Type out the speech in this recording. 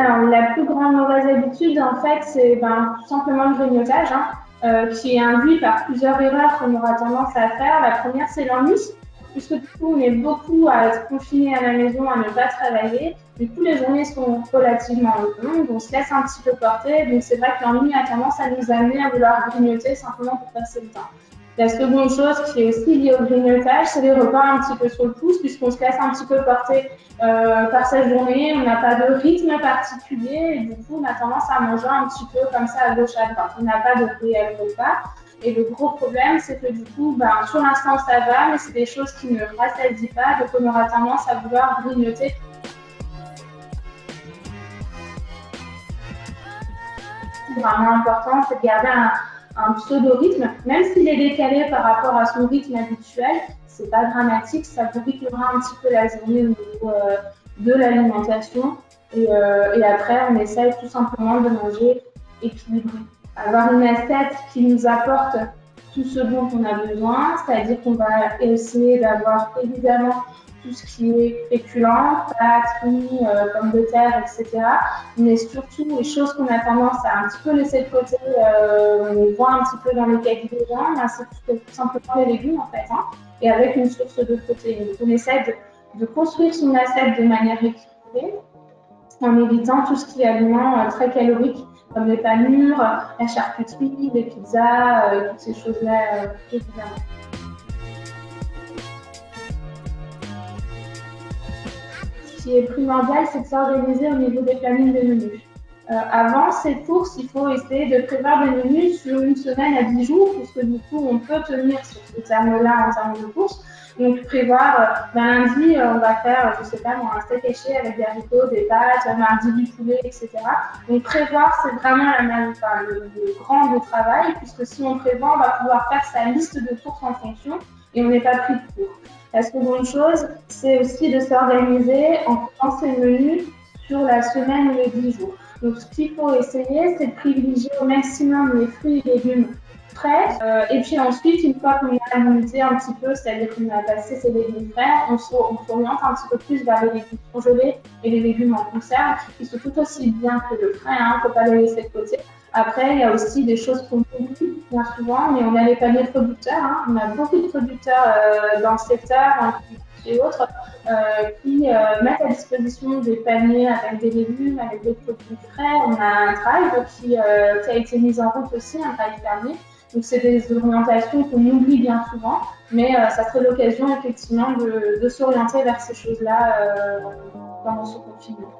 Alors, la plus grande mauvaise habitude, en fait, c'est tout simplement le grignotage, qui est induit par plusieurs erreurs qu'on aura tendance à faire. La première, c'est l'ennui, puisque du coup, on est beaucoup à être confiné à la maison, à ne pas travailler. Du coup, les journées sont relativement longues, on se laisse un petit peu porter. Donc, c'est vrai que l'ennui a tendance à nous amener à vouloir grignoter simplement pour passer le temps. La seconde chose qui est aussi liée au grignotage, c'est les repas un petit peu sur le pouce, puisqu'on se laisse un petit peu porter par sa journée, on n'a pas de rythme particulier, et du coup, on a tendance à manger un petit peu comme ça à gauche à droite. On n'a pas de réel repas. Et le gros problème, c'est que du coup, sur l'instant, ça va, mais c'est des choses qui ne rassadient pas, donc on aura tendance à vouloir grignoter. C'est vraiment important, c'est de garder un pseudo-rythme, même s'il est décalé par rapport à son rythme habituel, c'est pas dramatique, ça vous rythmera un petit peu la journée au niveau de l'alimentation. Et après, on essaye tout simplement de manger équilibré. Avoir une assiette qui nous apporte tout ce dont on a besoin, c'est-à-dire qu'on va essayer d'avoir évidemment tout ce qui est féculent, pâtes, riz, pommes de terre, etc. Mais surtout, les choses qu'on a tendance à un petit peu laisser de côté, on les voit un petit peu dans les cahiers des gens, c'est tout simplement les légumes en fait, et avec une source de protéines. Donc, on essaie de construire son assiette de manière équilibrée, en évitant tout ce qui est aliments très caloriques, comme les panures, la charcuterie, les pizzas, toutes ces choses-là, évidemment. Ce qui est primordial, c'est de s'organiser au niveau des plannings de menus. Avant ces courses, il faut essayer de prévoir des menus sur une semaine à 10 jours, puisque du coup, on peut tenir sur ce terme-là en termes de courses. Donc, prévoir, lundi, on va faire, je sais pas, un steak haché avec des haricots, des pâtes, mardi du poulet, etc. Donc, prévoir, c'est vraiment le grand du travail, puisque si on prévoit, on va pouvoir faire sa liste de courses en fonction et on n'est pas pris de court. La seconde chose, c'est aussi de s'organiser en faisant ses menus sur la semaine ou les 10 jours. Donc, ce qu'il faut essayer, c'est de privilégier au maximum les fruits et légumes frais. Et puis ensuite, une fois qu'on a limité un petit peu, c'est-à-dire qu'on a passé ces légumes frais, on s'oriente un petit peu plus vers les légumes congelés et les légumes en conserve, qui sont tout aussi bien que le frais, il ne faut pas les laisser de côté. Après, il y a aussi des choses qu'on oublie bien souvent, mais on a les paniers producteurs. On a beaucoup de producteurs dans le secteur et autres qui mettent à disposition des paniers avec des légumes, avec des produits frais. On a un drive qui a été mis en route aussi, un drive fermé. Donc, c'est des orientations qu'on oublie bien souvent, mais ça serait l'occasion effectivement de s'orienter vers ces choses-là pendant ce confinement.